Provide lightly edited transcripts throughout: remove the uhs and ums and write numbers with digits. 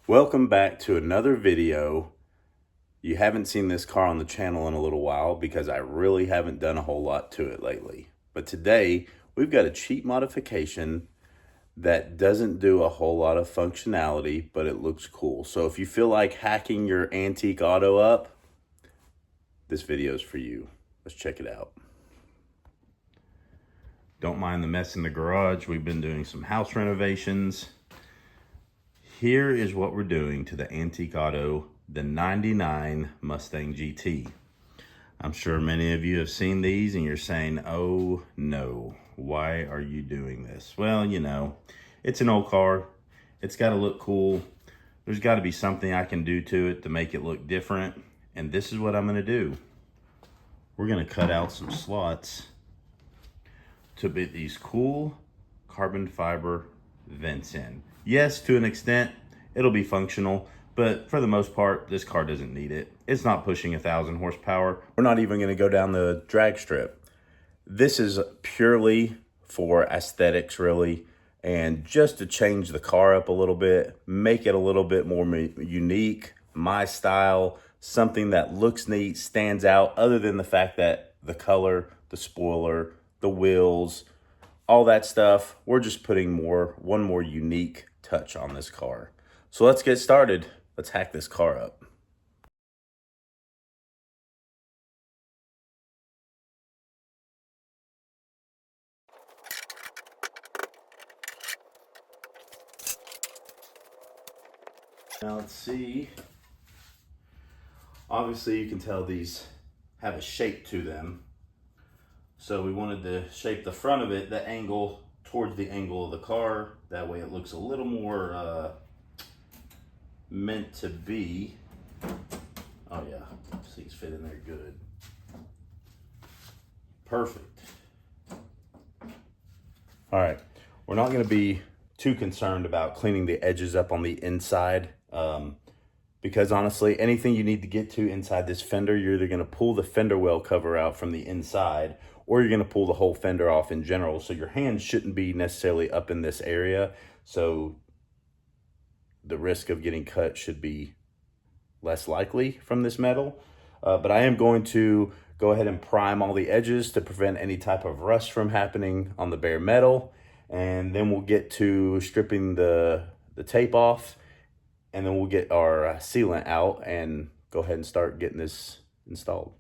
Welcome back to another video. You haven't seen this car on the channel in a little while because I really haven't done a whole lot to it lately. But today we've got a cheap modification that doesn't do a whole lot of functionality, but it looks cool. So if you feel like hacking your antique auto up, this video is for you. Let's check it out. Don't mind the mess in the garage. We've been doing some house renovations. Here is what we're doing to the antique auto, the 99 Mustang GT. I'm sure many of you have seen these and you're saying, oh no, why are you doing this? Well, you know, it's an old car. It's got to look cool. There's got to be something I can do to it to make it look different. And this is what I'm going to do. We're going to cut out some slots to put these cool carbon fiber vents in. Yes, to an extent, it'll be functional, but for the most part, this car doesn't need it. It's not pushing 1,000 horsepower. We're not even gonna go down the drag strip. This is purely for aesthetics, really, and just to change the car up a little bit, make it a little bit more unique, my style, something that looks neat, stands out, other than the fact that the color, the spoiler, the wheels, all that stuff, we're just putting one more unique touch on this car. So let's get started. Let's hack this car up. Now let's see. Obviously you can tell these have a shape to them. So we wanted to shape the front of it, the angle, towards the angle of the car. That way it looks a little more meant to be. Oh yeah, seats fit in there good. Perfect. All right, we're not gonna be too concerned about cleaning the edges up on the inside because honestly, anything you need to get to inside this fender, you're either gonna pull the fender well cover out from the inside or you're gonna pull the whole fender off in general. So your hands shouldn't be necessarily up in this area. So the risk of getting cut should be less likely from this metal. But I am going to go ahead and prime all the edges to prevent any type of rust from happening on the bare metal. And then we'll get to stripping the tape off, and then we'll get our sealant out and go ahead and start getting this installed.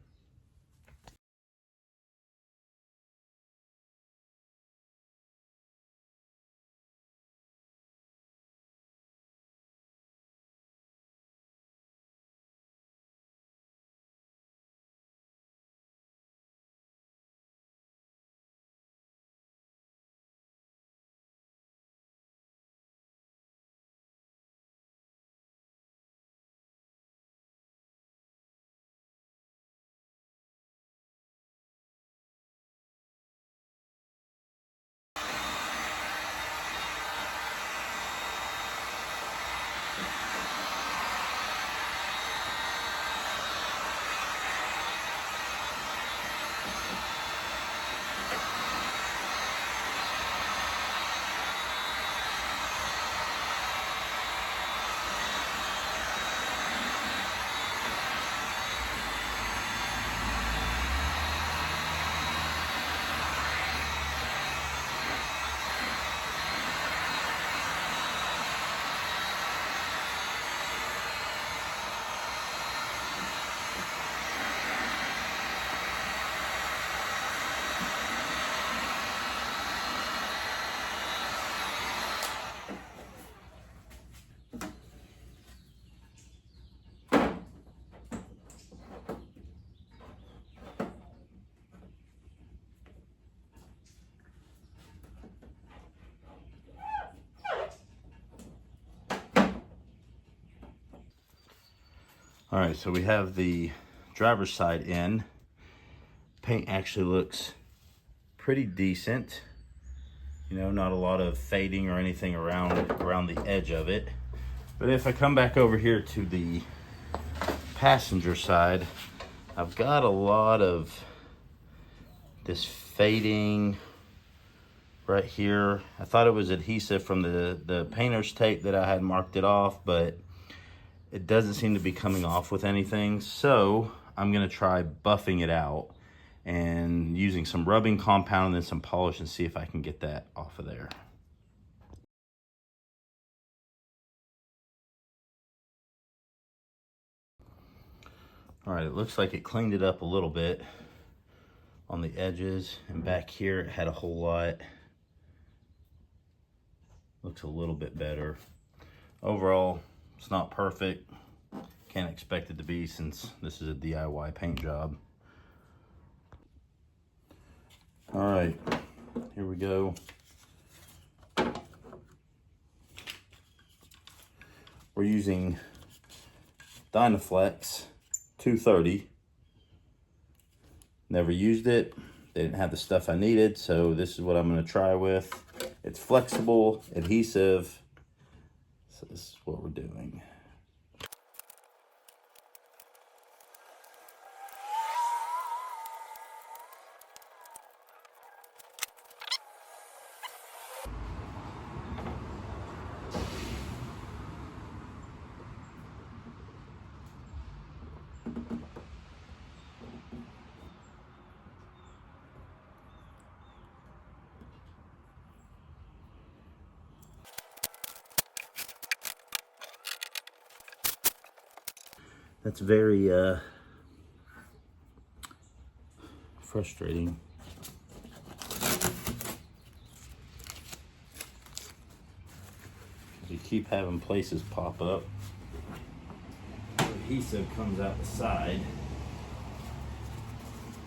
All right, so we have the driver's side in. Paint actually looks pretty decent. You know, not a lot of fading or anything around the edge of it. But if I come back over here to the passenger side, I've got a lot of this fading right here. I thought it was adhesive from the painter's tape that I had marked it off, but It doesn't seem to be coming off with anything, so I'm gonna try buffing it out and using some rubbing compound and some polish and see if I can get that off of there. All right, it looks like it cleaned it up a little bit on the edges, and back here it had a whole lot. Looks a little bit better. Overall, it's not perfect. Can't expect it to be since this is a DIY paint job. All right, here we go. We're using Dynaflex 230. Never used it. They didn't have the stuff I needed, so this is what I'm going to try with. It's flexible, adhesive. So this is what we're doing. That's very frustrating. You keep having places pop up. The adhesive comes out the side.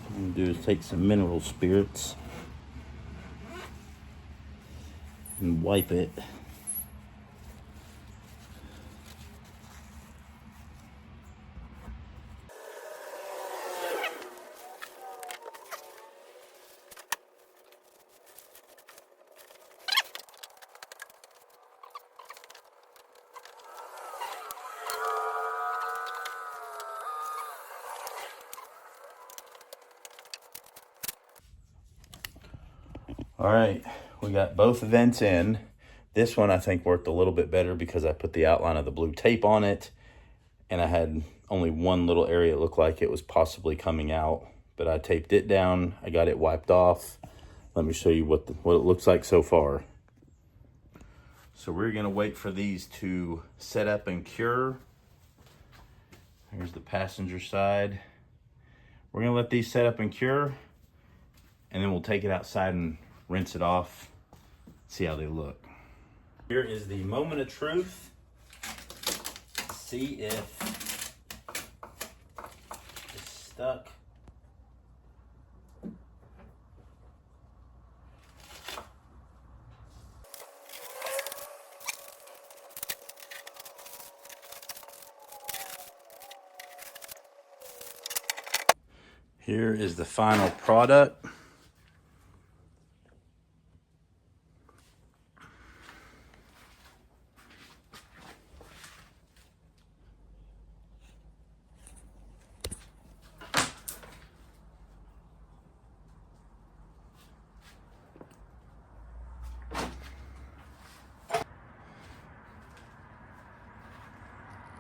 What I'm gonna do is take some mineral spirits and wipe it. All right, we got both vents in. This one I think worked a little bit better because I put the outline of the blue tape on it, and I had only one little area it looked like it was possibly coming out, but I taped it down. I got it wiped off. Let me show you what it looks like so far. So we're gonna wait for these to set up and cure. Here's the passenger side. We're gonna let these set up and cure, and then we'll take it outside and rinse it off, see how they look. Here is the moment of truth. See if it's stuck. Here is the final product.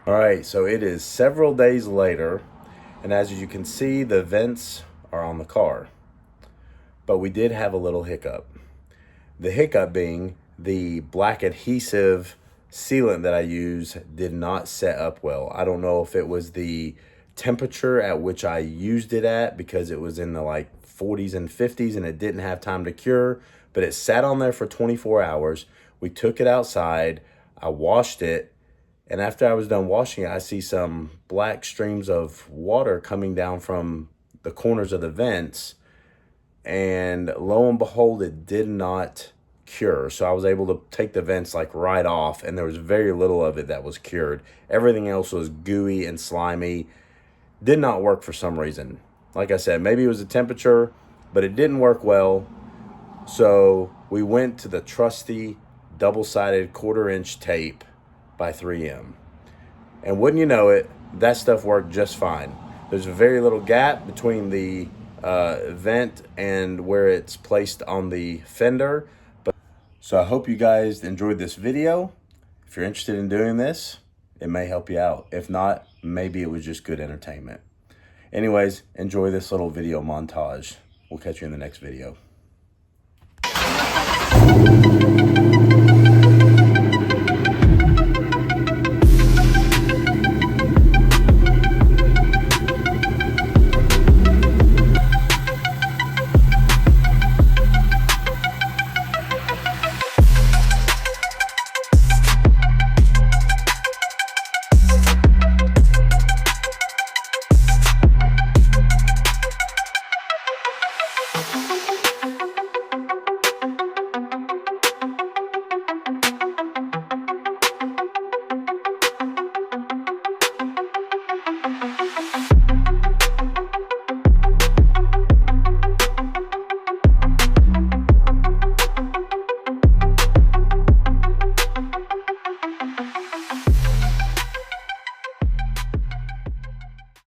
All right, so it is several days later, and as you can see, the vents are on the car. But we did have a little hiccup. The hiccup being the black adhesive sealant that I use did not set up well. I don't know if it was the temperature at which I used it at, because it was in the like 40s and 50s and it didn't have time to cure, but it sat on there for 24 hours. We took it outside, I washed it, and after I was done washing it, I see some black streams of water coming down from the corners of the vents. And lo and behold, it did not cure. So I was able to take the vents like right off, and there was very little of it that was cured. Everything else was gooey and slimy. Did not work for some reason. Like I said, maybe it was the temperature, but it didn't work well. So we went to the trusty double-sided 1/4-inch tape by 3M. And wouldn't you know it, that stuff worked just fine. There's a very little gap between the vent and where it's placed on the fender. So I hope you guys enjoyed this video. If you're interested in doing this, it may help you out. If not, maybe it was just good entertainment. Anyways, enjoy this little video montage. We'll catch you in the next video.